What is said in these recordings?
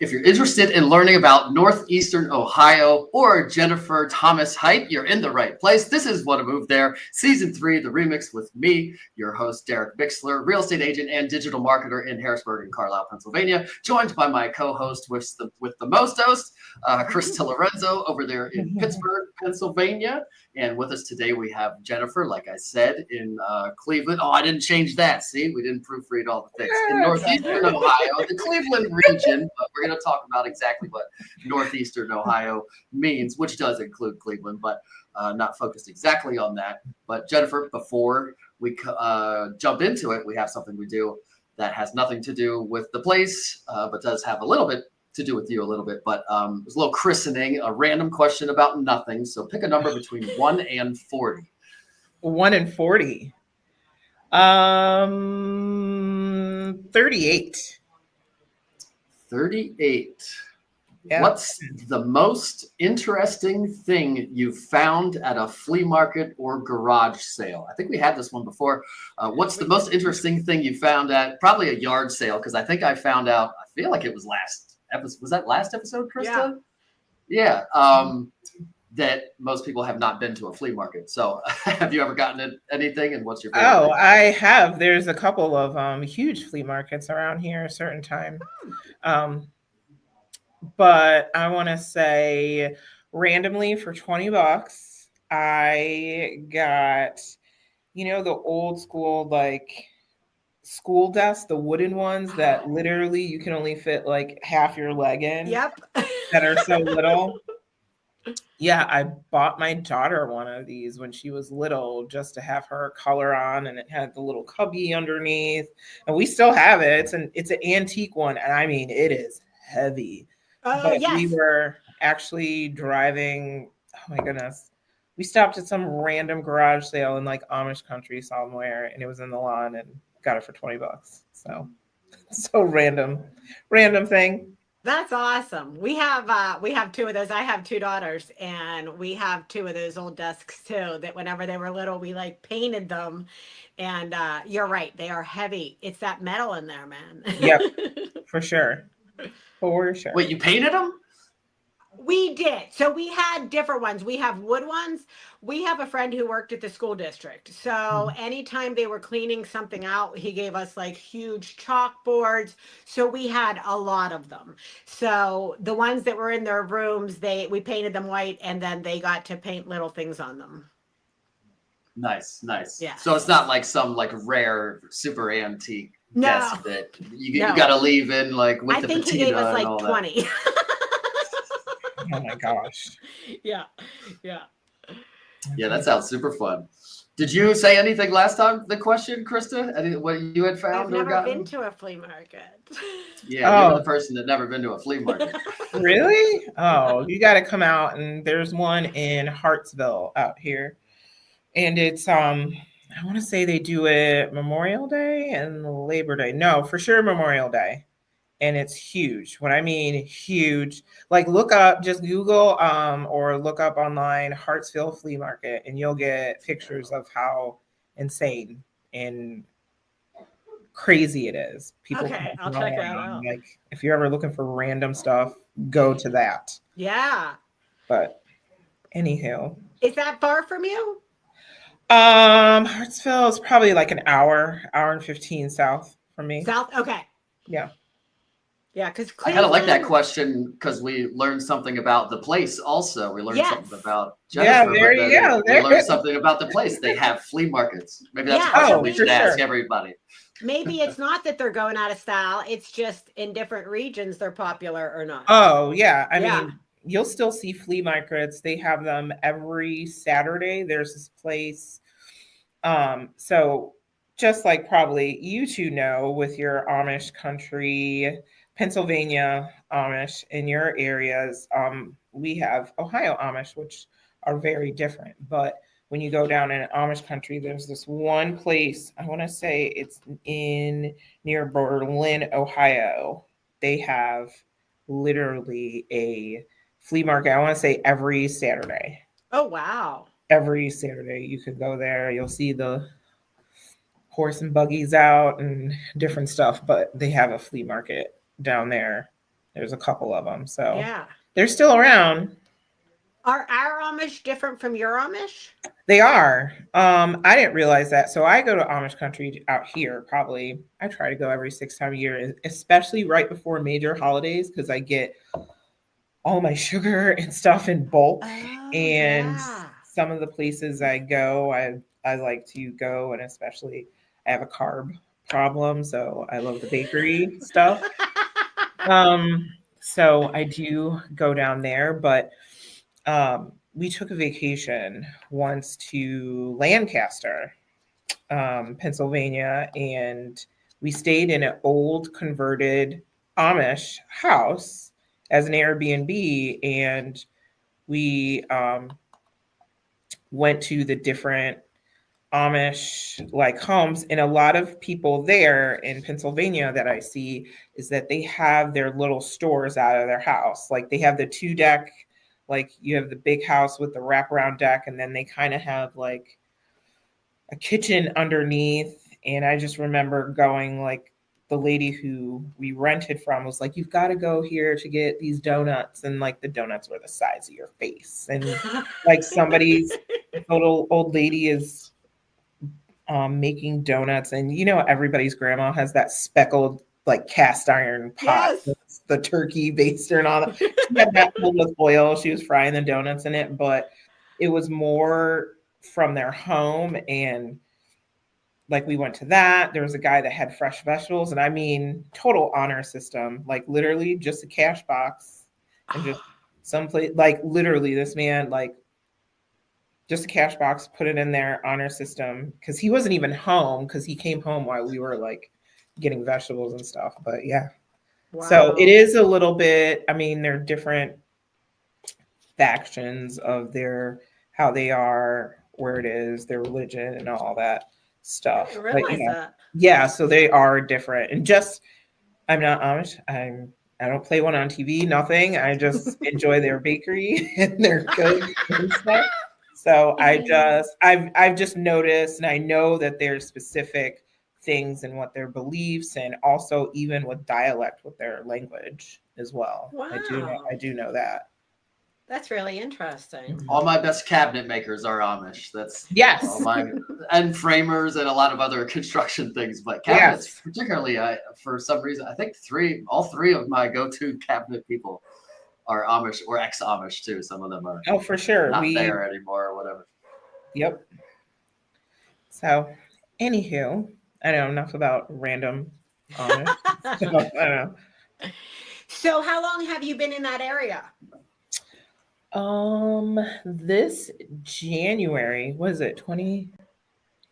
If you're interested in learning about Northeastern Ohio or Jennifer Thomas-Heidt, you're in the right place. This is What a Move There, Season 3, The Remix with me, your host, DerekBicksler, real estate agent and digital marketer in Harrisburg and Carlisle, Pennsylvania, joined by my co-host with the most host, Krista.Lorenzo, over there in Pittsburgh, Pennsylvania. And with us today, we have Jennifer, like I said, in Cleveland. Oh, I didn't change that. See, we didn't proofread all the things. In Northeastern Ohio, the Cleveland region, but we're going to talk about exactly what Northeastern Ohio means, which does include Cleveland, but not focused exactly on that. But Jennifer, before we jump into it, we have something we do that has nothing to do with the place, but does have a little bit to do with you a little bit. But it's a little christening, a random question about nothing. So pick a number between 1 and 40. 1 and 40. 38. 38. Yeah. What's the most interesting thing you found at a flea market or garage sale? I think we had this one before. What's the most interesting thing you found at probably a yard sale? Because I think I found out, I feel like it was last episode. Was that last episode, Krista? Yeah. That most people have not been to a flea market. So have you ever gotten anything, and what's your favorite thing? I have. There's a couple of huge flea markets around here a certain time. But I want to say randomly for $20, I got, the old school, like school desks, the wooden ones that literally you can only fit like half your leg in. Yep. That are so little. Yeah, I bought my daughter one of these when she was little just to have her color on, and it had the little cubby underneath. And we still have it. It's an antique one, and I mean it is heavy. But yes. We were actually driving, oh my goodness. We stopped at some random garage sale in like Amish country somewhere, and it was in the lawn, and got it for $20. So random thing. That's awesome. We have two of those. I have two daughters, and we have two of those old desks too, that whenever they were little, we like painted them. And you're right. They are heavy. It's that metal in there, man. Yep, for sure. For sure. Wait, you painted them? We did. So we had different ones. We have wood ones. We have a friend who worked at the school district. So anytime they were cleaning something out, he gave us like huge chalkboards. So we had a lot of them. So the ones that were in their rooms, we painted them white, and then they got to paint little things on them. Nice. Yeah. So it's not like some like rare, super antique desk that you got to leave in like with the patina. I think he gave us like 20. Oh my gosh. Yeah. Yeah, that sounds super fun. Did you say anything last time, the question, Krista? What you had found? I've never been to a flea market. Yeah, you're the person that never been to a flea market. Really? Oh, you got to come out, and there's one in Hartsville out here. And it's, I want to say they do it Memorial Day and Labor Day. No, for sure Memorial Day. And it's huge. When I mean huge, like just Google or look up online Hartsville Flea Market, and you'll get pictures of how insane and crazy it is. People I'll check that out. Like if you're ever looking for random stuff, go to that. Yeah. But anywho. Is that far from you? Hartsville is probably like an hour and 15 south from me. South? Okay. Yeah. Yeah, because I kind of like that question because we learned something about the place also. We learned something about Jennifer. Yeah, there you go. We learned something about the place. They have flea markets. Maybe that's a question we should ask everybody. Maybe it's not that they're going out of style. It's just in different regions they're popular or not. Oh, yeah. I mean, you'll still see flea markets. They have them every Saturday. There's this place. So just like probably you two know with your Amish country, Pennsylvania Amish in your areas, we have Ohio Amish, which are very different. But when you go down in Amish country, there's this one place, I want to say it's near Berlin, Ohio. They have literally a flea market, I want to say every Saturday. Oh, wow. Every Saturday you could go there. You'll see the horse and buggies out and different stuff, but they have a flea market down there There's a couple of them. So Yeah. they're still around. Are our Amish different from your Amish? They are. I didn't realize that. So I go to Amish country out here probably. I try to go every 6 times a year, especially right before major holidays, because I get all my sugar and stuff in bulk. Oh, And yeah. some of the places I go, I like to go, and especially I have a carb problem, so I love the bakery stuff. So I do go down there, but we took a vacation once to Lancaster, Pennsylvania, and we stayed in an old converted Amish house as an Airbnb, and we went to the different Amish like homes, and a lot of people there in Pennsylvania that I see is that they have their little stores out of their house. Like they have the 2-deck, like you have the big house with the wraparound deck, and then they kind of have like a kitchen underneath. And I just remember going, like, the lady who we rented from was like, you've got to go here to get these donuts. And like the donuts were the size of your face. And like somebody's little old lady is making donuts. And you know, everybody's grandma has that speckled like cast iron pot, Yes. the turkey baster and all that. She had that filled with oil. She was frying the donuts in it, but it was more from their home. And like we went to that. There was a guy that had fresh vegetables, and I mean, total honor system, like literally just a cash box and just someplace, like literally this man, like just a cash box, put it in their honor system, because he wasn't even home, because he came home while we were like getting vegetables and stuff. But yeah. Wow. So it is a little bit, I mean, they're different factions of their, how they are, where it is, their religion and all that stuff. I didn't realize that. Yeah, so they are different. And just, I'm not Amish. I don't play one on TV, nothing. I just enjoy their bakery and their cookies and stuff. So I've just noticed, and I know that there's specific things and what their beliefs, and also even with dialect with their language as well. Wow. I do know that. That's really interesting. All my best cabinet makers are Amish. That's Yes. all my, and framers and a lot of other construction things. But cabinets, particularly, for some reason, I think all three of my go-to cabinet people are Amish or ex-Amish too. Some of them are for sure not there anymore or whatever. Yep. So, anywho, I know enough about random Amish. I don't know. So how long have you been in that area? This January, was it 20?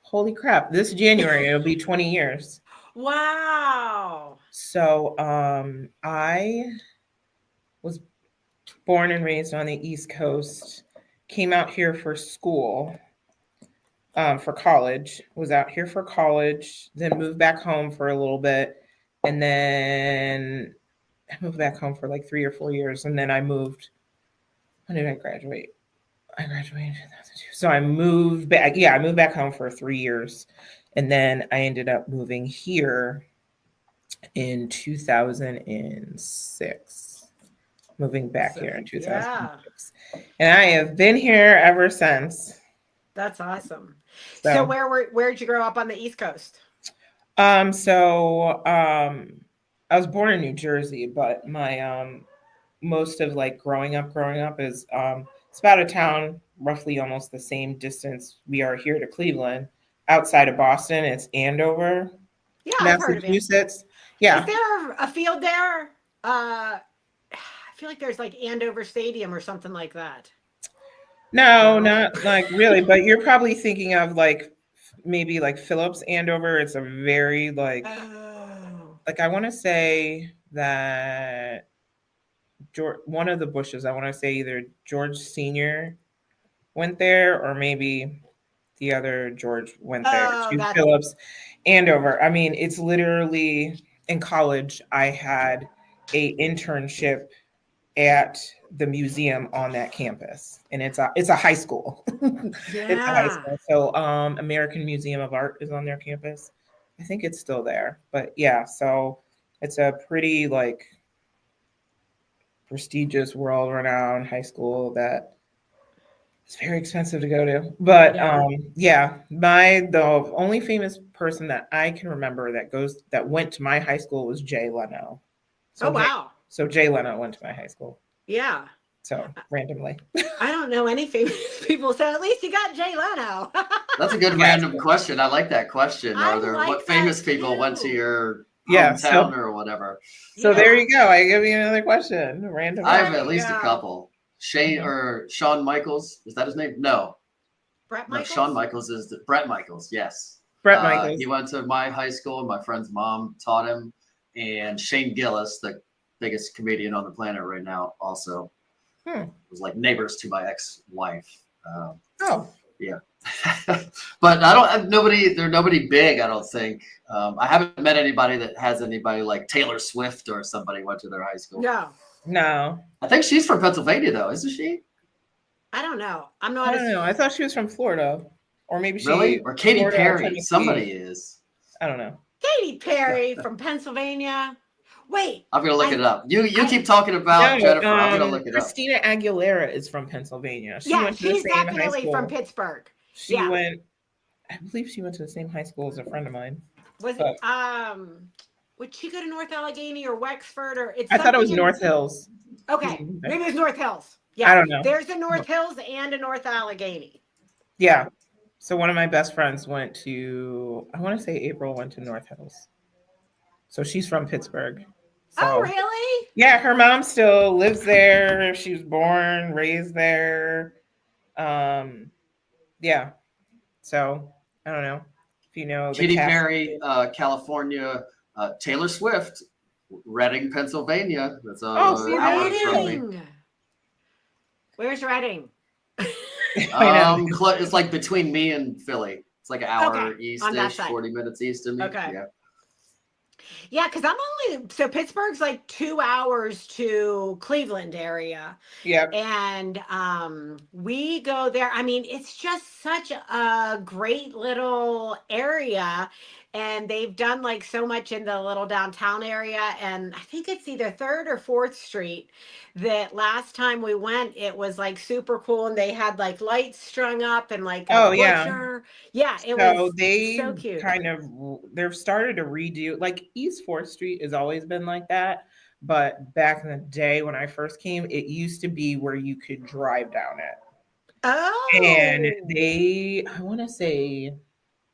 Holy crap. This January, it'll be 20 years. Wow. So, I was born and raised on the East Coast, came out here for school, for college, was out here for college, then moved back home for a little bit. And then I moved back home for like 3 or 4 years. And then I moved. When did I graduate? I graduated in 2002. So I moved back. Yeah, I moved back home for 3 years. And then I ended up moving here in 2006. Moving back here in 2006. Yeah. And I have been here ever since. That's awesome. So where'd you grow up on the East Coast? I was born in New Jersey, but my most of like growing up is it's about a town roughly almost the same distance we are here to Cleveland, outside of Boston. It's Andover, Massachusetts. Yeah. Is there a field there? I feel like there's like Andover Stadium or something like that. No, not like really, but you're probably thinking of like maybe like Phillips Andover. It's a very like I want to say that one of the Bushes, I want to say either George Sr. went there or maybe the other George went there to Phillips Andover. I mean, it's literally in college, I had a internship at the museum on that campus, and it's a high school. Yeah. It's a high school. So American Museum of Art is on their campus. I think it's still there, but yeah, so it's a pretty like prestigious, world-renowned high school that it's very expensive to go to. But the only famous person that I can remember that went to my high school was Jay Leno. So wow. So Jay Leno went to my high school. Yeah. So randomly. I don't know any famous people, so at least you got Jay Leno. That's a good random question. I like that question. What famous people went to your hometown or whatever? So there you go. I give you another question. Random. I have at least a couple. Shawn Michaels. Is that his name? No. Brett Michaels? No, Shawn Michaels is Brett Michaels. Yes. Brett Michaels. He went to my high school. My friend's mom taught him. And Shane Gillis, the biggest comedian on the planet right now, also was like neighbors to my ex-wife. Yeah. But they're nobody big, I don't think. I haven't met anybody that has anybody like Taylor Swift or somebody went to their high school. No. I think she's from Pennsylvania though, isn't she? I don't know. I don't know. I thought she was from Florida. Or maybe or Katy Perry. Somebody is. I don't know. Katy Perry from Pennsylvania. Wait. I'm gonna look it up. You keep talking about Jennifer. I'm gonna look it up. Christina Aguilera is from Pennsylvania. She's definitely from Pittsburgh. I believe she went to the same high school as a friend of mine. Would she go to North Allegheny or Wexford or I thought it was North Hills. Okay. Maybe it's North Hills. Yeah. I don't know. There's a North Hills and a North Allegheny. Yeah. So one of my best friends went to, I want to say April went to North Hills. So she's from Pittsburgh. Oh, really? Yeah, her mom still lives there. She was born, raised there. Yeah. So I don't know if you know. Katy Perry, California, Taylor Swift, Reading, Pennsylvania. That's Reading. Where's Reading? It's like between me and Philly. It's like an hour east-ish, 40 minutes east of me. Okay. Yeah, because Pittsburgh's like 2 hours to Cleveland area. Yeah. And we go there. I mean, it's just such a great little area. And they've done like so much in the little downtown area. And I think it's either 3rd or 4th Street that last time we went, it was like super cool. And they had like lights strung up and like butcher. Yeah, it was so cute. They've started to redo, like East 4th Street has always been like that. But back in the day when I first came, it used to be where you could drive down it. Oh. And I want to say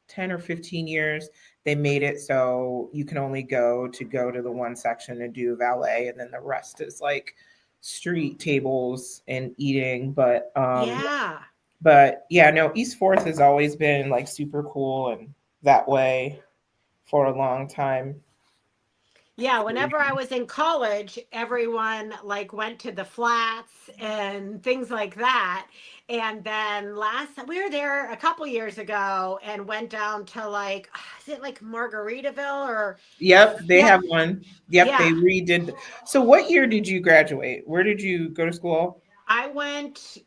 10 or 15 years, they made it so you can only go to the one section and do valet, and then the rest is like street tables and eating. But East 4th has always been like super cool and that way for a long time. Yeah, whenever I was in college, everyone like went to the flats and things like that. And then we were there a couple years ago and went down to like, is it like Margaritaville or? Yep, they have one. Yep, they redid. So what year did you graduate? Where did you go to school? I went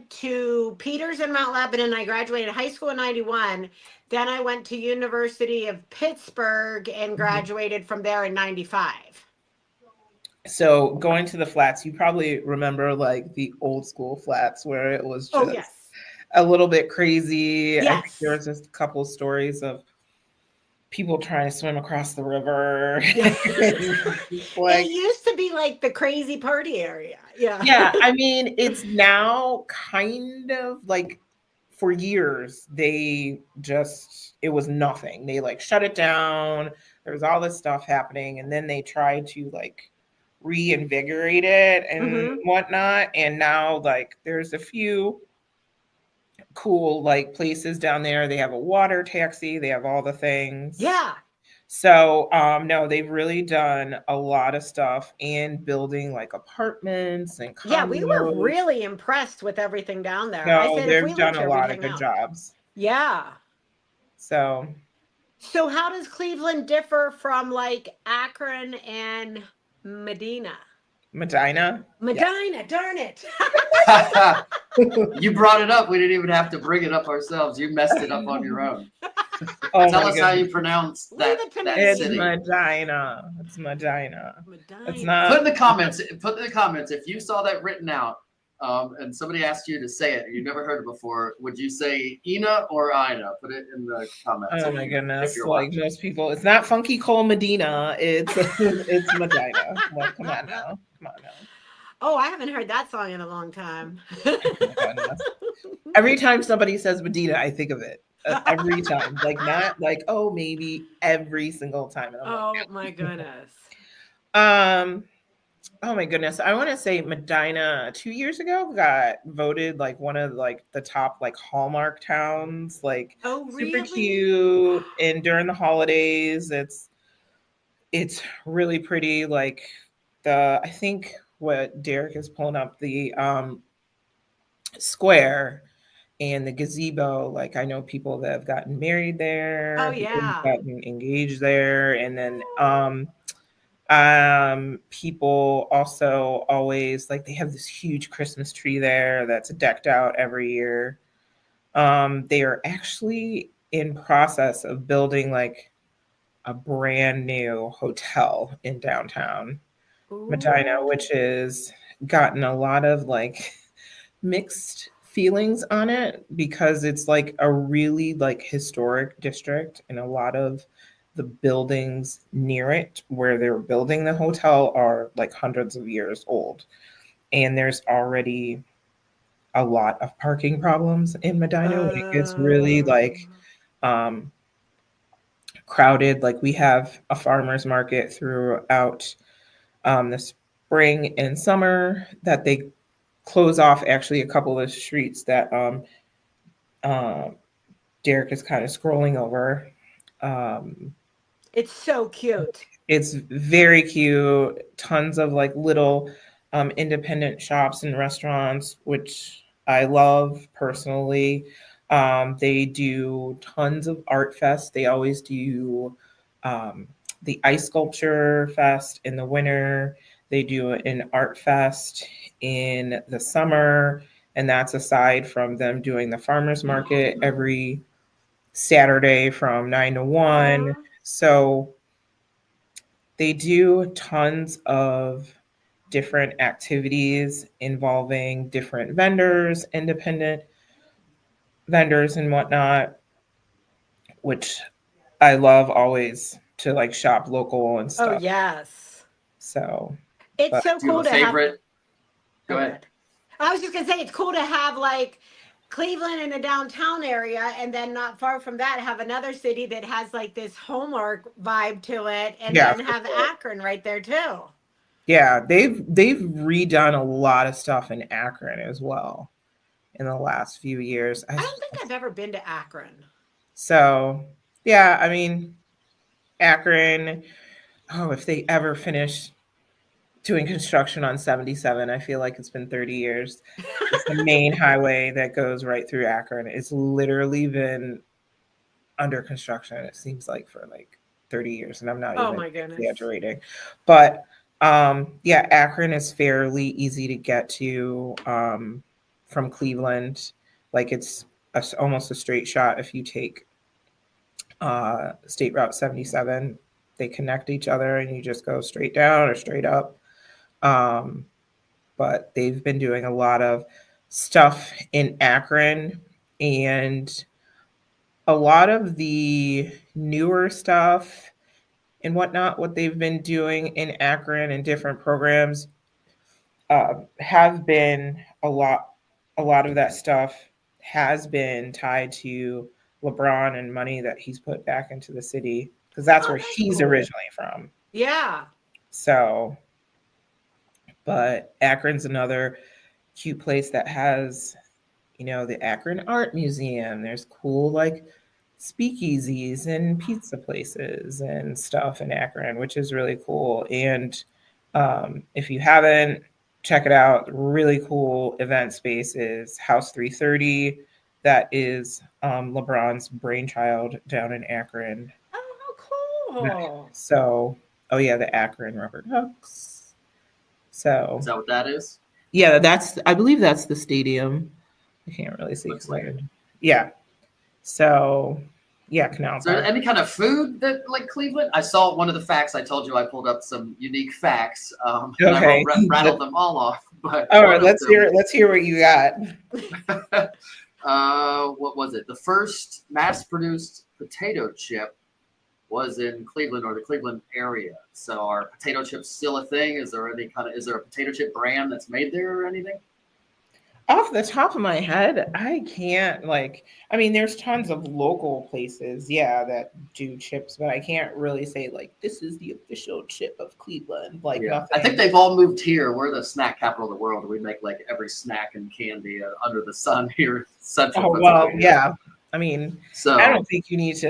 to Peters in Mount Lebanon. I graduated high school in 91. Then I went to University of Pittsburgh and graduated from there in 95. So going to the flats, you probably remember like the old school flats where it was just a little bit crazy. Yes. I think there was just a couple of stories of people trying to swim across the river. It used to be like the crazy party area. Yeah. Yeah. I mean, it's now kind of like, for years, it was nothing. They like shut it down. There was all this stuff happening. And then they tried to like reinvigorate it and whatnot. And now like there's a few cool like places down there. They have a water taxi. They have all the things. Yeah. So no, they've really done a lot of stuff and building like apartments and condos. Yeah, we were really impressed with everything down there. No, they've done a lot of good jobs. Yeah. So how does Cleveland differ from like Akron and Medina? Medina, darn it. You brought it up. We didn't even have to bring it up ourselves. You messed it up on your own. Oh Tell my us how goodness. you pronounce Leave that, it to that me. It's city. Medina. It's Medina. It's Medina. not. Put in the comments. Put in the comments if you saw that written out, and somebody asked you to say it, and you never heard it before. Would you say Ina or Ina? Put it in the comments. Oh my if goodness! you're Like watching. most people, it's not Funky Cole Medina. It's it's Medina. Like, come on now. Come on now. Oh, I haven't heard that song in a long time. Oh my goodness. Every time somebody says Medina, I think of it. Every time. Like, not like, oh, maybe every single time. And I'm like, Oh my goodness. oh my goodness. I want to say Medina 2 years ago got voted like one of like the top like Hallmark towns, like Oh, super really? cute. And during the holidays, it's really pretty. Like I think what Derek is pulling up, the square and the gazebo. Like, I know people that have gotten married there, Oh, people who've yeah. gotten engaged there, and then people also always like, they have this huge Christmas tree there that's decked out every year. They are actually in process of building like a brand new hotel in downtown Medina, Ooh. which is gotten a lot of like mixed feelings on it, because it's like a really like historic district, and a lot of the buildings near it where they're building the hotel are like hundreds of years old, and there's already a lot of parking problems in Medina when it gets really like um crowded. Like, we have a farmers market throughout the spring and summer that they close off actually a couple of streets that uh, Derek is kind of scrolling over. It's so cute. It's very cute. Tons of like little independent shops and restaurants, which I love personally. They do tons of art fest. They always do the ice sculpture fest in the winter. They do an art fest in the summer, and that's aside from them doing the farmers market every Saturday from 9 to 1. Aw. So they do tons of different activities involving different vendors, independent vendors, and whatnot, which I love always to like shop local and Oh, stuff. yes. So, It's but so Do you cool have a to have. favorite? Go Oh, ahead. good. I was just gonna say it's cool to have like Cleveland in the downtown area, and then not far from that have another city that has like this Hallmark vibe to it, and yeah, then for have sure. Akron right there too. Yeah, they've redone a lot of stuff in Akron as well in the last few years. I don't think I've ever been to Akron. So yeah, I mean, Akron. Oh, if they ever finish doing construction on 77, I feel like it's been 30 years. It's the main highway that goes right through Akron. It's literally been under construction, it seems like, for like 30 years, and I'm not Oh even my goodness. exaggerating. But yeah, Akron is fairly easy to get to from Cleveland. Like, it's almost a straight shot if you take State Route 77. They connect each other, and you just go straight down or straight up. But they've been doing a lot of stuff in Akron, and a lot of the newer stuff and whatnot, what they've been doing in Akron and different programs have been a lot of that stuff has been tied to LeBron and money that he's put back into the city, because that's Oh, where that's he's cool. originally from. Yeah. So, but Akron's another cute place that has, the Akron Art Museum. There's cool like speakeasies and pizza places and stuff in Akron, which is really cool. And if you haven't, check it out. Really cool event space is House 330. That is LeBron's brainchild down in Akron. Oh, how cool. So, oh yeah, the Akron Rubber Ducks. So, Is that what that is? yeah, I believe that's the stadium. I can't really see. Looks like it. Yeah. So, Yeah, Canal Is there Park. any kind of food that like Cleveland? I saw one of the facts. I told you I pulled up some unique facts, and I Okay. rattled them all off. But All one right, of let's them, hear what you got. what was it? The first mass-produced potato chip was in Cleveland or the Cleveland area. So are potato chips still a thing? Is there a potato chip brand that's made there or anything? Off the top of my head, I can't I mean, there's tons of local places, yeah, that do chips, but I can't really say like this is the official chip of Cleveland. Like Yeah, nothing. I think they've all moved here. We're the snack capital of the world. We make like every snack and candy under the sun here in central Oh well, Pennsylvania. yeah. I mean, So I don't think you need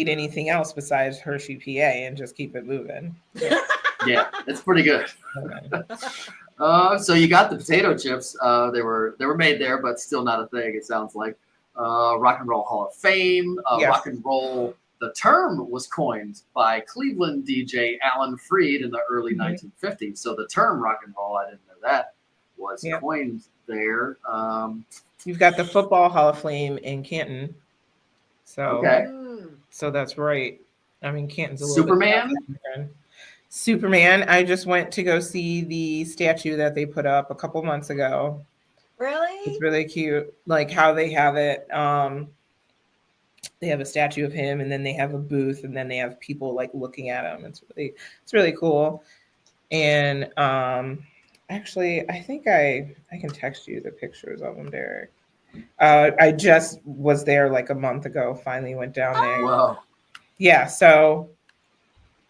anything else besides Hershey, PA, and just keep it moving. yeah, it's pretty good. So you got the potato chips. They were made there, but still not a thing. It sounds like Rock and Roll Hall of Fame. Yes. Rock and roll. The term was coined by Cleveland DJ Alan Freed in the early 1950s. So the term rock and roll, I didn't know that, was coined there. You've got the Football Hall of Fame in Canton. So okay. So that's right. I mean, Canton's a little Superman. bit Superman. I just went to go see the statue that they put up a couple months ago. Really? It's really cute. Like how they have it. They have a statue of him, and then they have a booth, and then they have people like looking at him. It's really cool. And actually, I think I can text you the pictures of them, Derek. I just was there like a month ago. Finally went down there. Wow. Yeah. So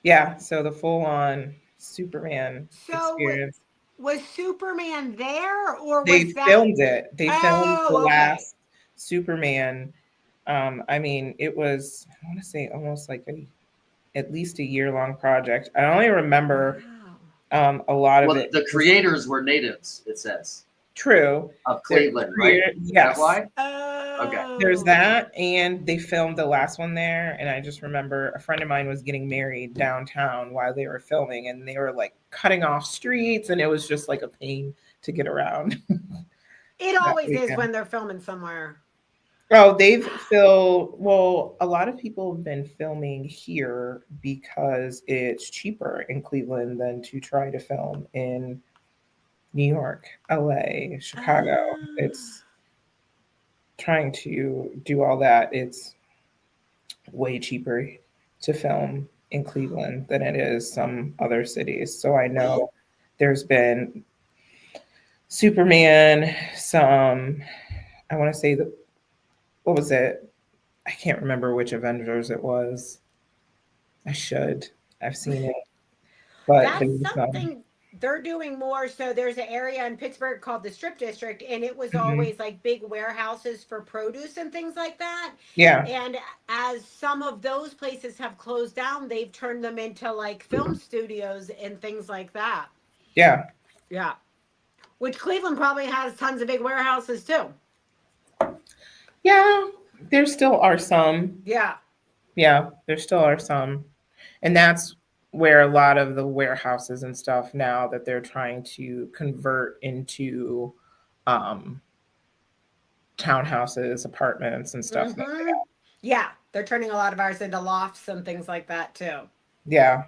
the full on Superman experience. Was Superman there, or They was that? filmed it? They filmed the okay. last Superman. I mean, it was, I want to say almost like at least a year-long project. I only remember a lot of it. The creators were natives, it says. True. Of Cleveland, right? Yes. Is that why? Okay. There's that, and they filmed the last one there, and I just remember a friend of mine was getting married downtown while they were filming, and they were like cutting off streets, and it was just like a pain to get around. It always is when they're filming somewhere. Oh, a lot of people have been filming here because it's cheaper in Cleveland than to try to film in New York, LA, Chicago. It's trying to do all that. It's way cheaper to film in Cleveland than it is some other cities. So I know there's been Superman, I want to say what was it? I can't remember which Avengers it was. I've seen it. But that's something they're doing more. So there's an area in Pittsburgh called the Strip District, and it was always like big warehouses for produce and things like that. Yeah. And as some of those places have closed down, they've turned them into like film studios and things like that. Yeah. Yeah. Which Cleveland probably has tons of big warehouses too. Yeah, there still are some. Yeah. Yeah, there still are some. And that's where a lot of the warehouses and stuff now that they're trying to convert into townhouses, apartments, and stuff like that. Yeah, they're turning a lot of ours into lofts and things like that too. Yeah.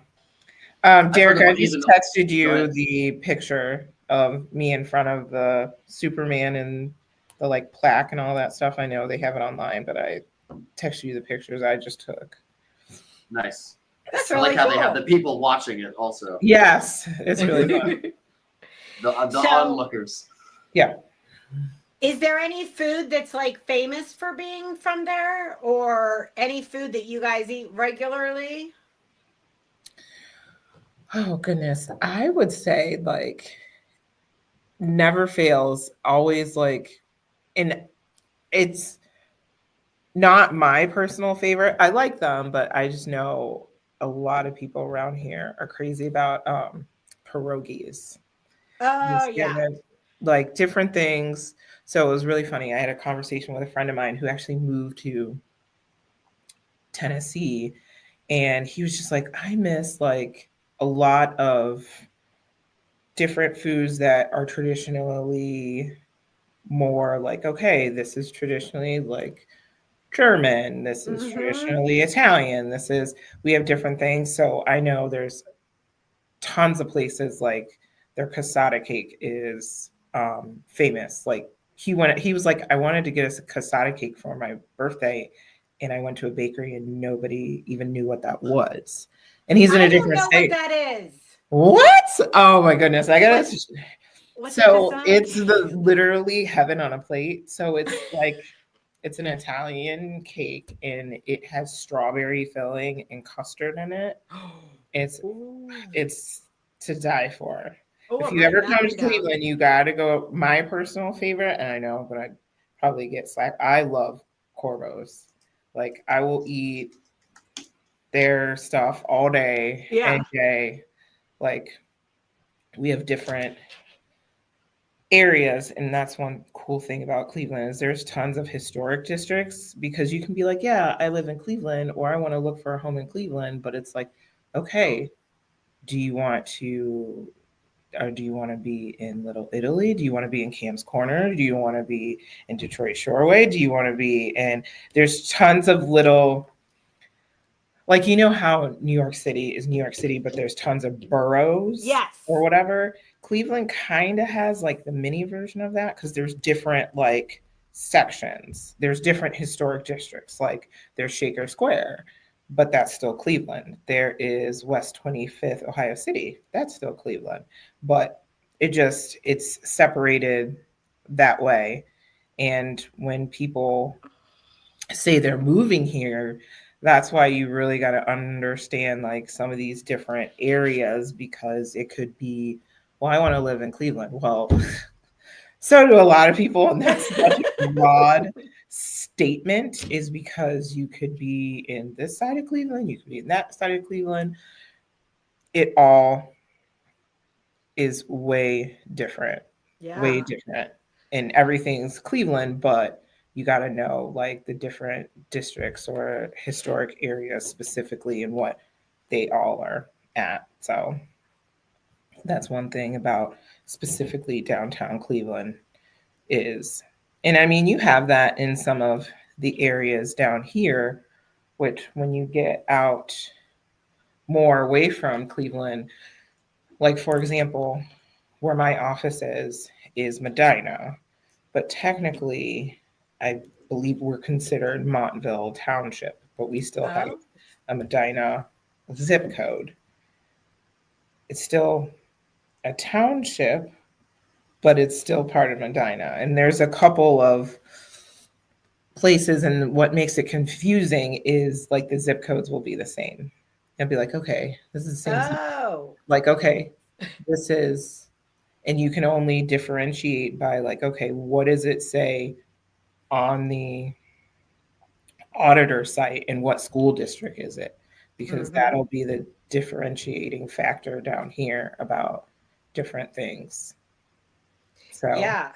Derek, I just texted you the picture of me in front of the Superman and the like plaque and all that stuff. I know they have it online, but I texted you the pictures I just took. Nice. That's I really like how cool. they have the people watching it also. Yes, it's really fun. the onlookers. Yeah. Is there any food that's like famous for being from there, or any food that you guys eat regularly? Oh goodness. I would say like never fails, always like, and it's not my personal favorite. I like them, but I just know a lot of people around here are crazy about pierogies. Oh yeah. Like different things. So it was really funny. I had a conversation with a friend of mine who actually moved to Tennessee, and he was just like, I miss like a lot of different foods that are traditionally more like, okay, this is traditionally like German. This is traditionally Italian. We have different things. So I know there's tons of places like their cassata cake is famous. Like he was like, I wanted to get us a cassata cake for my birthday. And I went to a bakery and nobody even knew what that was. And he's in a different state. I don't know what that is. What? Oh my goodness. I gotta. What's So it's literally heaven on a plate. So it's like, it's an Italian cake and it has strawberry filling and custard in it. It's to die for. If you ever come to Cleveland, you gotta go. My personal favorite, and I know, but I'd probably get slapped. I love Corvo's. Like I will eat their stuff all day, every day. Like we have different areas, and that's one cool thing about Cleveland is there's tons of historic districts, because you can be like, yeah, I live in Cleveland, or I want to look for a home in Cleveland, but it's like, okay, do you want to be in Little Italy? Do you want to be in Cam's Corner? Do you want to be in Detroit Shoreway? Do you want to be in, there's tons of little, like, you know how New York City is New York City, but there's tons of boroughs or whatever. Cleveland kind of has like the mini version of that, because there's different like sections. There's different historic districts, like there's Shaker Square, but that's still Cleveland. There is West 25th Ohio City. That's still Cleveland. But it's separated that way. And when people say they're moving here, that's why you really got to understand like some of these different areas, because it could be, well, I want to live in Cleveland. Well, so do a lot of people. And that's such a broad statement, is because you could be in this side of Cleveland, you could be in that side of Cleveland. It all is way different, way different, and everything's Cleveland, but you got to know like the different districts or historic areas specifically and what they all are at. So that's one thing about specifically downtown Cleveland is, and I mean, you have that in some of the areas down here, which when you get out more away from Cleveland, like for example, where my office is Medina, but technically I believe we're considered Montville Township, but we still have a Medina zip code. It's still a township, but it's still part of Medina. And there's a couple of places, and what makes it confusing is like the zip codes will be the same. I'd be like, okay, this is the same. Like, okay, this is, and you can only differentiate by like, okay, what does it say on the auditor site and what school district is it? Because that'll be the differentiating factor down here about different things. So yeah.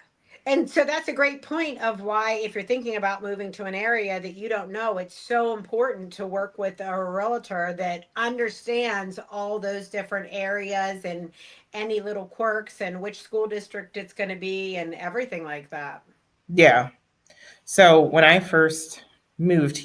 And so that's a great point of why, if you're thinking about moving to an area that you don't know, it's so important to work with a realtor that understands all those different areas and any little quirks and which school district it's going to be and everything like that. Yeah. So when I first moved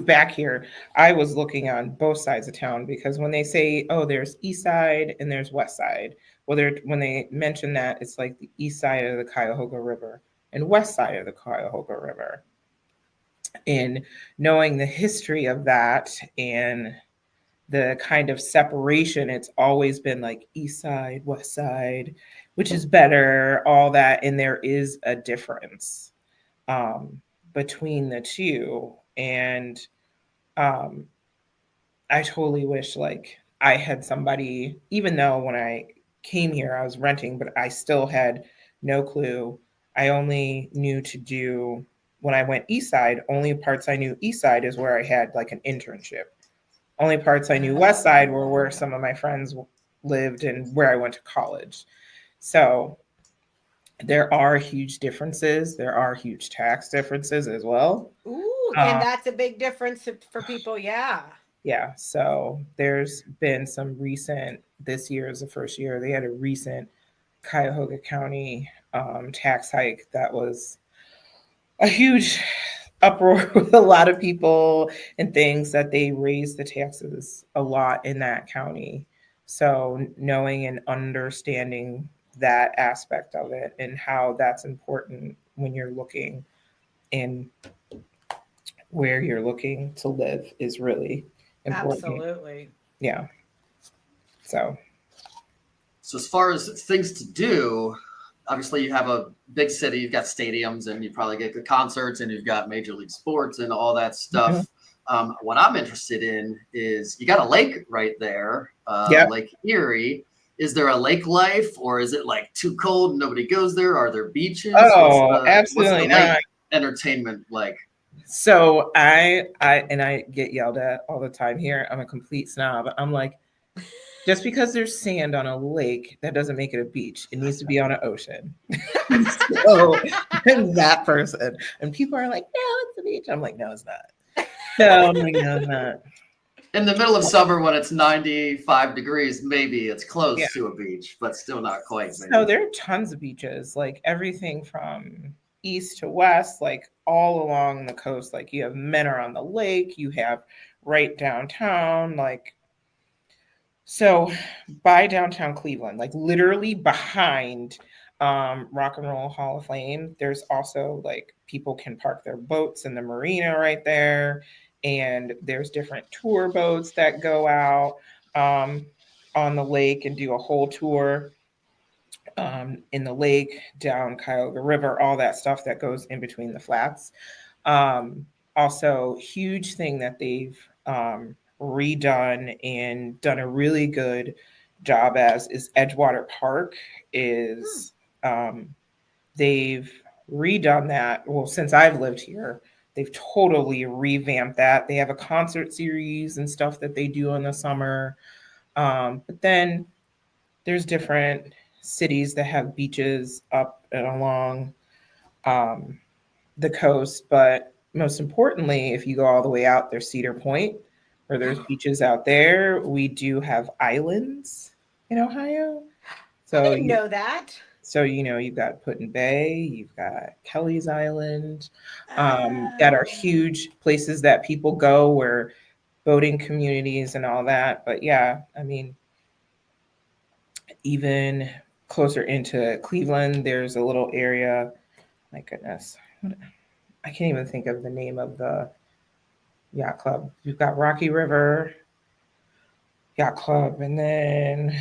back here, I was looking on both sides of town, because when they say, oh, there's east side and there's west side, well, when they mention that, it's like the east side of the Cuyahoga River and west side of the Cuyahoga River. And knowing the history of that and the kind of separation, it's always been like east side, west side, which is better, all that. And there is a difference between the two. And I totally wish like I had somebody, even though when I came here, I was renting, but I still had no clue. I only knew to do, when I went east side, only parts I knew east side is where I had like an internship. Only parts I knew west side were where some of my friends lived and where I went to college. So there are huge differences. There are huge tax differences as well. Ooh, and that's a big difference for people. Yeah. Yeah. So there's been some recent, this year is the first year, they had a recent Cuyahoga County tax hike that was a huge uproar with a lot of people and things that they raise the taxes a lot in that county. So knowing and understanding that aspect of it and how that's important when you're looking in where you're looking to live is really important. Absolutely. Yeah. So as far as things to do, obviously you have a big city, you've got stadiums, and you probably get the concerts, and you've got Major League Sports and all that stuff. What I'm interested in is you got a lake right there, Lake Erie. Is there a lake life, or is it like too cold and nobody goes there? Are there beaches? Absolutely what's the lake entertainment like? So I get yelled at all the time here. I'm a complete snob. I'm like, just because there's sand on a lake, that doesn't make it a beach. It needs to be on an ocean. So I'm that person. And people are like, no, it's a beach. I'm like, no, it's not. No, it's not. In the middle of summer when it's 95 degrees, maybe it's close to a beach, but still not quite. Maybe. So there are tons of beaches, like everything from east to west, like all along the coast. Like you have Menor on the lake, you have right downtown, like so by downtown Cleveland, like literally behind Rock and Roll Hall of Fame, there's also like people can park their boats in the marina right there. And there's different tour boats that go out on the lake and do a whole tour in the lake, down Cuyahoga River, all that stuff that goes in between the flats. Also, huge thing that they've redone and done a really good job as is Edgewater Park. Is they've redone that. Well, since I've lived here, they've totally revamped that. They have a concert series and stuff that they do in the summer. But then there's different cities that have beaches up and along the coast. But most importantly, if you go all the way out, there's Cedar Point, where there's beaches out there. We do have islands in Ohio. So I didn't know that. So, you've got Put-in Bay, you've got Kelly's Island, that are huge places that people go where boating communities and all that. But yeah, I mean, even closer into Cleveland, there's a little area, my goodness, I can't even think of the name of the yacht club. You've got Rocky River Yacht Club, and then...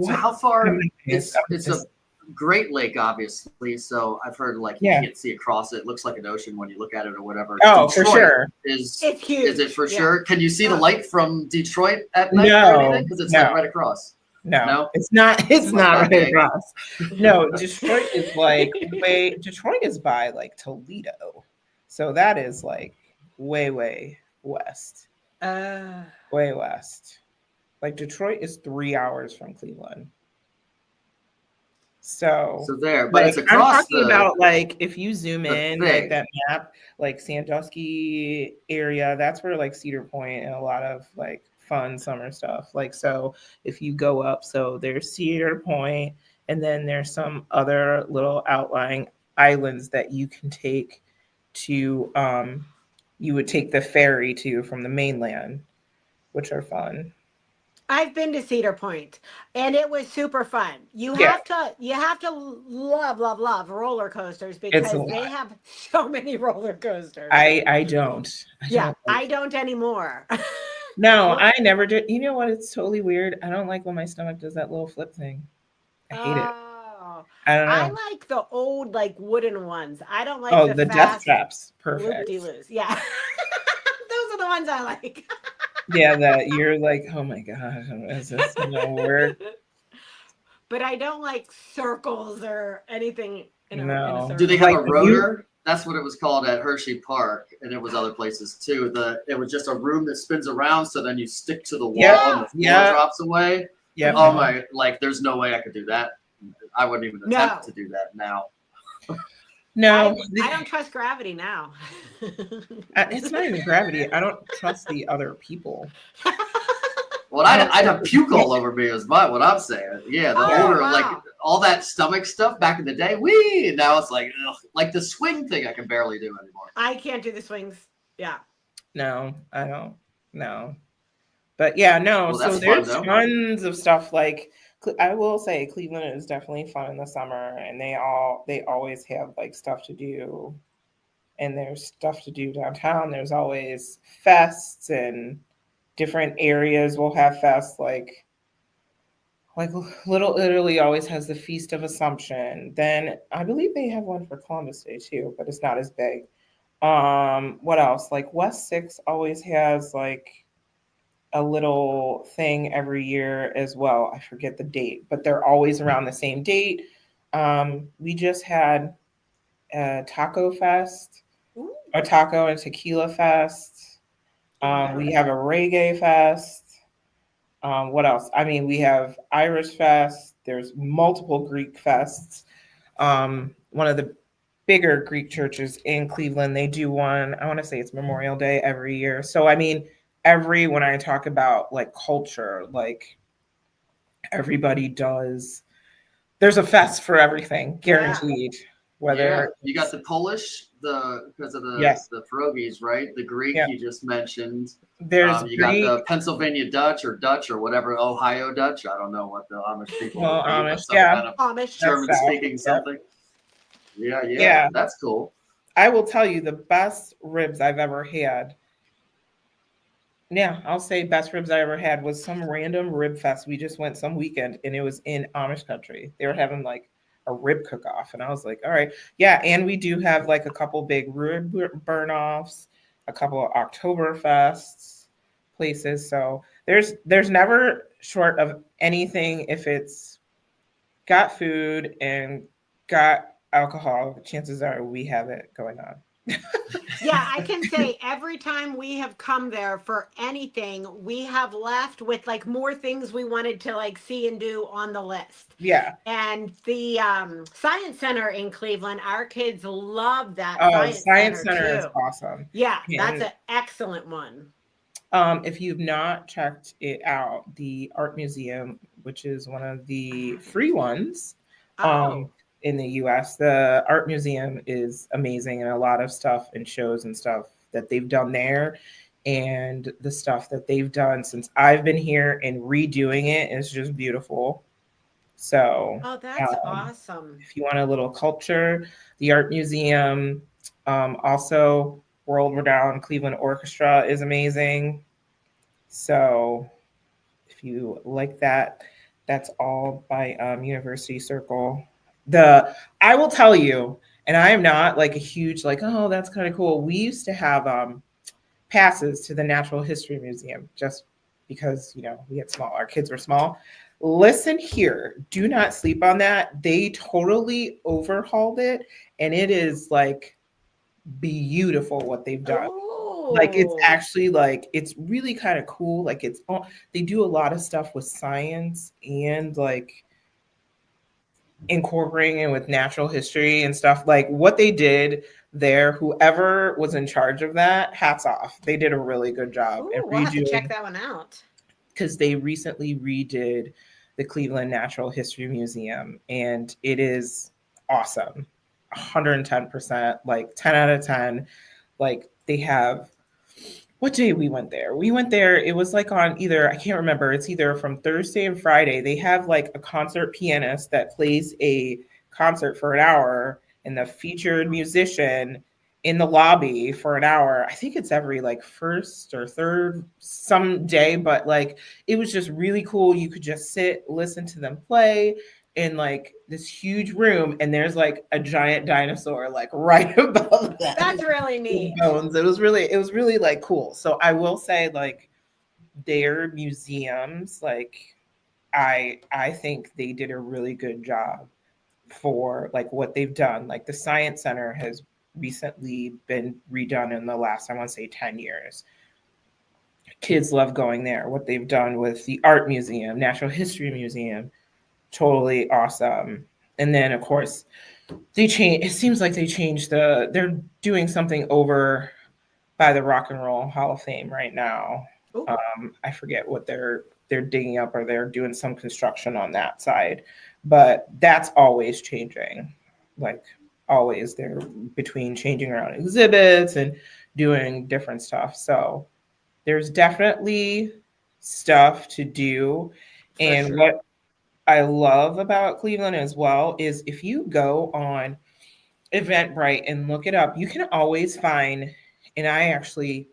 So how far? It's a Great Lake, obviously. So I've heard like you can't see across it. It looks like an ocean when you look at it or whatever. Oh, Detroit for sure. It's huge. Is it for sure? Can you see the light from Detroit at night? No, because it's like right across. No, it's not. It's not right across. No, Detroit is like Detroit is by like Toledo, so that is like way west. Way west. Like Detroit is 3 hours from Cleveland. So there, but like, it's across. I'm talking about like if you zoom in like that map, like Sandusky area, that's where like Cedar Point and a lot of like fun summer stuff. Like so if you go up, so there's Cedar Point, and then there's some other little outlying islands that you can take to you would take the ferry to from the mainland, which are fun. I've been to Cedar Point, and it was super fun. You have to love roller coasters because they have so many roller coasters. I don't. I don't anymore. No, I never did. You know what? It's totally weird. I don't like when my stomach does that little flip thing. I hate it. I don't know. I like the old like wooden ones. I don't like the death traps. Perfect. Loop-de-loos. Yeah. Those are the ones I like. Yeah, that you're like, oh my gosh, is this gonna work? But I don't like circles or anything. No. Do they have a rotor? That's what it was called at Hershey Park, and it was other places too. It was just a room that spins around, so then you stick to the wall and the floor drops away. Yeah. Oh my! Like, there's no way I could do that. I wouldn't even attempt to do that now. No, I don't trust gravity now. It's not even gravity. I don't trust the other people. Well, I'd have puke all over me is what I'm saying. Yeah, the odor of like all that stomach stuff back in the day. Wee! And now it's like, ugh, like the swing thing I can barely do anymore. I can't do the swings. Yeah. No, I don't. No. But yeah, no. Well, So that's there's fun, though. tons of stuff. Like I will say, Cleveland is definitely fun in the summer, and they always have like stuff to do, and there's stuff to do downtown. There's always fests, and different areas will have fests. Like Little Italy always has the Feast of Assumption. Then I believe they have one for Columbus Day too, but it's not as big. What else? Like West 6 always has like a little thing every year as well. I forget the date, but they're always around the same date. We just had a taco fest, a taco and tequila fest. We have a reggae fest. What else? I mean, we have Irish fest. There's multiple Greek fests. One of the bigger Greek churches in Cleveland, they do one, I want to say it's Memorial Day every year. So, I mean, when I talk about like culture, like everybody does, there's a fest for everything, guaranteed. Whether you got the Polish, because of the pierogies, right? The Greek you just mentioned. There's you got the Pennsylvania Dutch or whatever, Ohio Dutch. I don't know what the Amish people Amish, kind of Amish German speaking something. Yeah, that's cool. I will tell you the best ribs I've ever had. Yeah, I'll say best ribs I ever had was some random rib fest. We just went some weekend and it was in Amish country. They were having like a rib cook-off and I was like, all right. Yeah, and we do have like a couple big rib burn-offs, a couple of Oktoberfests places. So there's never short of anything. If it's got food and got alcohol, chances are we have it going on. Yeah, I can say every time we have come there for anything, we have left with like more things we wanted to like see and do on the list. Yeah. And the Science Center in Cleveland, our kids love that. Science Center is awesome. Yeah, that's an excellent one. If you've not checked it out, the Art Museum, which is one of the free ones, in the US, the Art Museum is amazing, and a lot of stuff and shows and stuff that they've done there and the stuff that they've done since I've been here and redoing it is just beautiful. So that's awesome. If you want a little culture, the Art Museum, also world renowned Cleveland Orchestra is amazing. So if you like that, that's all by University Circle. I will tell you, and I am not like a huge like, oh, that's kind of cool. We used to have passes to the Natural History Museum just because, we had our kids were small. Listen here, do not sleep on that. They totally overhauled it, and it is like beautiful what they've done. Like it's actually like it's really kind of cool. Like they do a lot of stuff with science and like incorporating it with natural history and stuff. Like what they did there, whoever was in charge of that, hats off. They did a really good job. We'll have to check that one out. Because they recently redid the Cleveland Natural History Museum and it is awesome. 110%, like 10 out of 10. Like they have, what day we went there? We went there, it was like on either, I can't remember, it's either from Thursday and Friday. They have like a concert pianist that plays a concert for an hour and the featured musician in the lobby for an hour. I think it's every like first or third some day, but like it was just really cool. You could just sit, listen to them play in like this huge room, and there's like a giant dinosaur like right above that. That's really neat. Bones. It was really like cool. So I will say like their museums, like I think they did a really good job for like what they've done. Like the Science Center has recently been redone in the last, I want to say 10 years. Kids love going there. What they've done with the Art Museum, Natural History Museum, totally awesome. And then of course it seems like they changed they're doing something over by the Rock and Roll Hall of Fame right now. I forget what they're they're digging up or they're doing some construction on that side. But that's always changing. Like always, they're between changing around exhibits and doing different stuff. So there's definitely stuff to do. And what I love about Cleveland as well is if you go on Eventbrite and look it up, you can always find, and I actually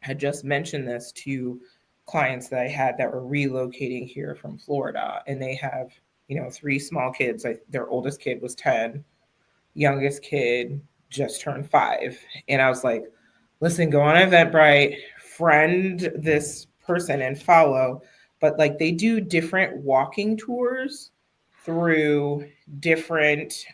had just mentioned this to clients that I had that were relocating here from Florida, and they have, 3 small kids. Their oldest kid was 10, youngest kid just turned 5. And I was like, listen, go on Eventbrite, friend this person and follow. But like they do different walking tours through different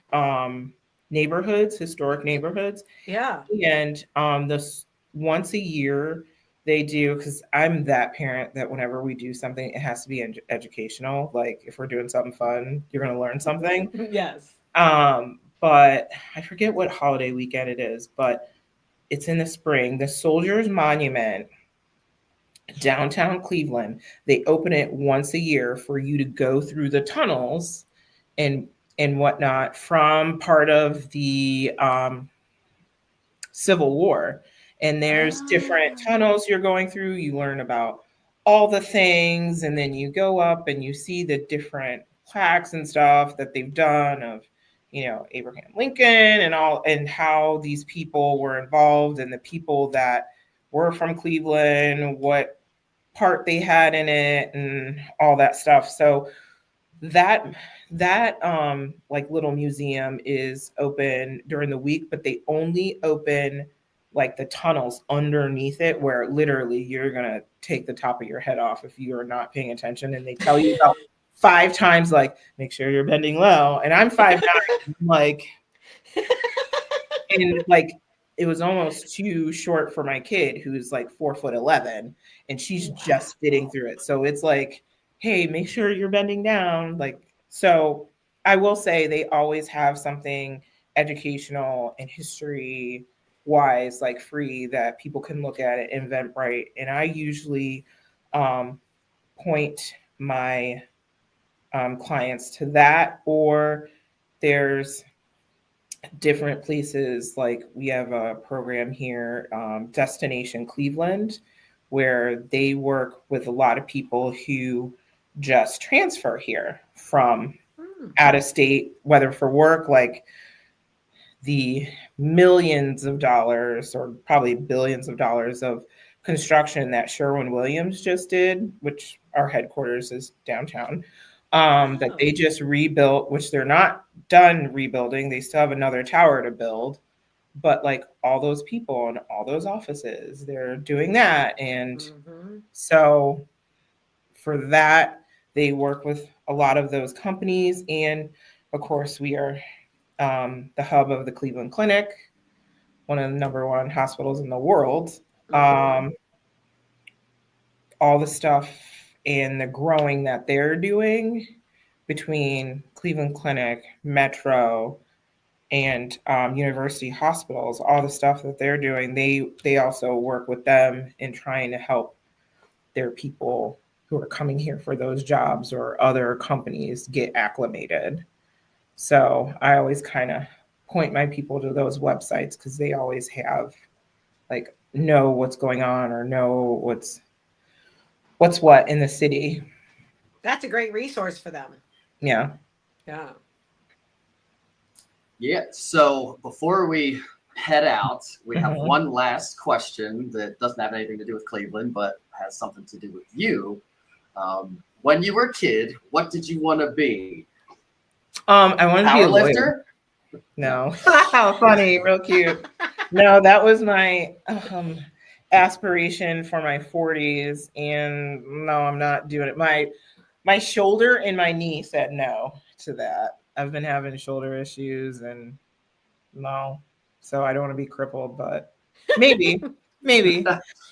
neighborhoods, historic neighborhoods. Yeah. And this once a year they do, because I'm that parent that whenever we do something, it has to be educational. Like if we're doing something fun, you're going to learn something. Yes. But I forget what holiday weekend it is, but it's in the spring. The Soldiers Monument, downtown Cleveland, they open it once a year for you to go through the tunnels and whatnot from part of the Civil War. And there's different tunnels you're going through. You learn about all the things, and then you go up and you see the different plaques and stuff that they've done of, Abraham Lincoln and all, and how these people were involved and the people that were from Cleveland, what part they had in it and all that stuff. So that like little museum is open during the week, but they only open like the tunnels underneath it, where literally you're going to take the top of your head off if you are not paying attention. And they tell you about 5 times, like, make sure you're bending low. And I'm 5'9", like, and like, it was almost too short for my kid who's like 4'11", and she's just fitting through it. So it's like, hey, make sure you're bending down. Like, so I will say they always have something educational and history wise, like free, that people can look at it in Eventbrite. And I usually point my clients to that, or there's different places. Like we have a program here, Destination Cleveland, where they work with a lot of people who just transfer here from out of state, whether for work, like the millions of dollars or probably billions of dollars of construction that Sherwin-Williams just did, which our headquarters is downtown, that they just rebuilt, which they're not done rebuilding. They still have another tower to build, but like all those people and all those offices, they're doing that. And so for that, they work with a lot of those companies. And of course, we are the hub of the Cleveland Clinic, one of the #1 hospitals in the world. All the stuff and the growing that they're doing between Cleveland Clinic, Metro, and university hospitals, all the stuff that they're doing, they also work with them in trying to help their people who are coming here for those jobs or other companies get acclimated. So I always kind of point my people to those websites because they always have like know what's going on or know what's what in the city. That's a great resource for them. Yeah. Yeah. Yeah. So before we head out, we have one last question that doesn't have anything to do with Cleveland, but has something to do with you. When you were a kid, what did you want to be? I wanted to be a lawyer. No. How funny, real cute. No, that was my aspiration for my 40s, and no, I'm not doing it. My shoulder and my knee said no to that. I've been having shoulder issues, and no, so I don't want to be crippled, but maybe.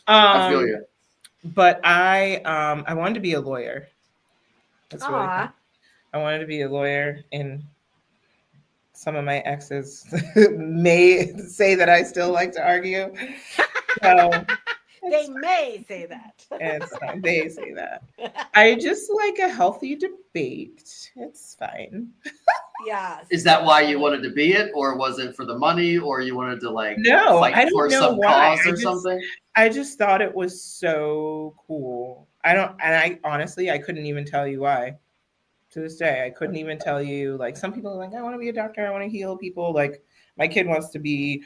I feel you. But I wanted to be a lawyer. That's really cool. I wanted to be a lawyer, and some of my exes may say that I still like to argue. So They may say that. It's fine. They say that. I just like a healthy debate. It's fine. Yes. Is that why you wanted to be it, or was it for the money, or you wanted to like No, fight I don't for know some why. cause or something? I just thought it was so cool. I honestly, I couldn't even tell you why. To this day, I couldn't even tell you. Like, some people are like, I want to be a doctor, I want to heal people. Like, my kid wants to be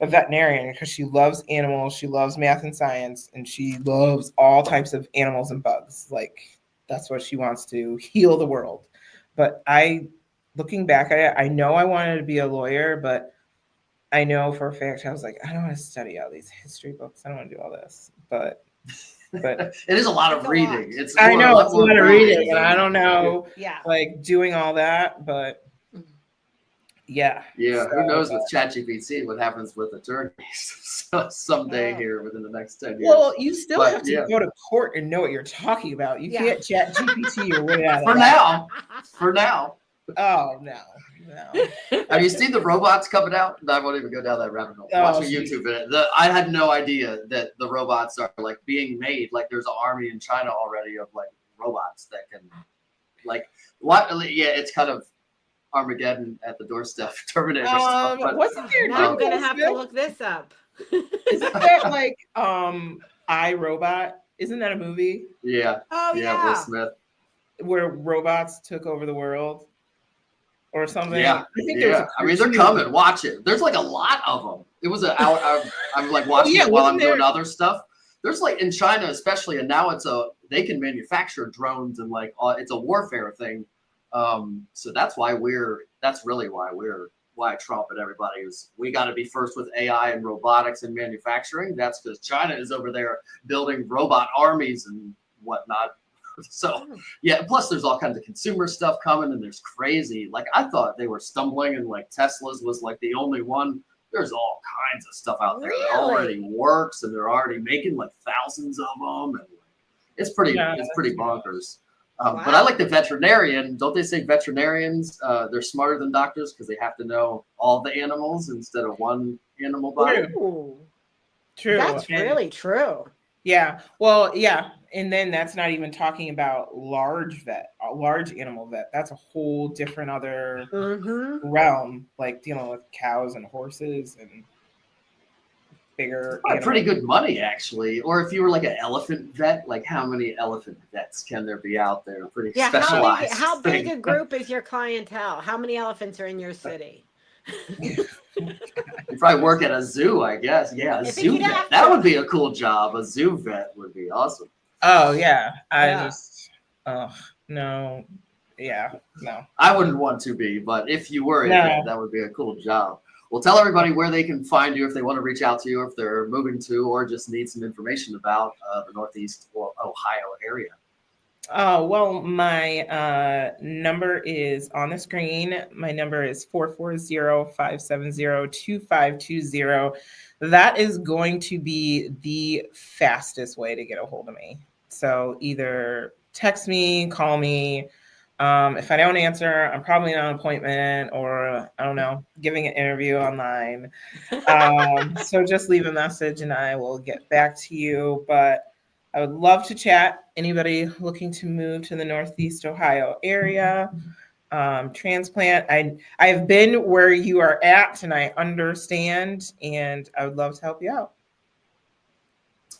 a veterinarian because she loves animals, she loves math and science, and she loves all types of animals and bugs. Like, that's what she wants to heal the world. But looking back at it, I know I wanted to be a lawyer, but I know for a fact I was like, I don't want to study all these history books. I don't want to do all this. But It is a lot It's of a reading. lot. It's I know it's a more lot of reading, and than- I don't know, Yeah. like, doing all that. But yeah, Yeah, who So, knows with ChatGPT what happens with attorneys someday Oh. here within the next 10 years. Well, you still But, have to yeah. go to court and know what you're talking about. You Yeah. can't chat GPT your way out of For that. now, for now. Oh no. Have you seen the robots coming out? I won't even go down that rabbit hole. Oh, Watch a YouTube in it. I had no idea that the robots are like being made. Like there's an army in China already of like robots that can, like, what? Yeah, it's kind of Armageddon at the doorstep, Terminator stuff. But Wasn't there? Now I'm gonna have to look this up. Isn't that like I, Robot? Isn't that a movie yeah, Oh Will yeah. Smith. where robots took over the world or something? Yeah, I think there was a I mean, they're cartoon. coming. Watch it. There's like a lot of them. It was I'm like watching yeah, it while I'm wasn't doing there- other stuff. There's like in China especially, and now they can manufacture drones and like it's a warfare thing. So that's really why Trump and everybody we got to be first with AI and robotics and manufacturing. That's because China is over there building robot armies and whatnot. So yeah, plus there's all kinds of consumer stuff coming, and there's crazy. Like I thought they were stumbling, and like Tesla's was like the only one. There's all kinds of stuff out there that already works, and they're already making like thousands of them, and it's pretty bonkers. But I like the veterinarian. Don't they say veterinarians? They're smarter than doctors because they have to know all the animals instead of one animal body. True. That's really true. Yeah. Well, yeah. And then that's not even talking about large animal vet. That's a whole different other realm, like dealing with cows and horses and bigger. Pretty good money, actually. Or if you were like an elephant vet, like how many elephant vets can there be out there? Pretty specialized. How big a group is your clientele? How many elephants are in your city? You probably work at a zoo, I guess. Yeah, a zoo vet. That would be a cool job. A zoo vet would be awesome. Oh yeah, no, yeah, no. I wouldn't want to be, but if you were, that would be a cool job. Well, tell everybody where they can find you if they want to reach out to you, if they're moving to, or just need some information about the Northeast or Ohio area. Well, my number is on the screen. My number is 440-570-2520. That is going to be the fastest way to get a hold of me. So either text me, call me. If I don't answer, I'm probably on an appointment or, I don't know, giving an interview online. So just leave a message and I will get back to you. But I would love to chat. Anybody looking to move to the Northeast Ohio area, transplant. I have been where you are at and I understand, and I would love to help you out.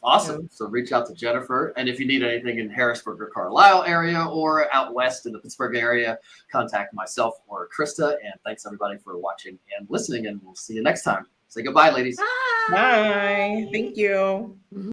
Awesome. So reach out to Jennifer. And if you need anything in Harrisburg or Carlisle area or out west in the Pittsburgh area, contact myself or Krista. And thanks everybody for watching and listening. And we'll see you next time. Say goodbye, ladies. Bye. Bye. Thank you.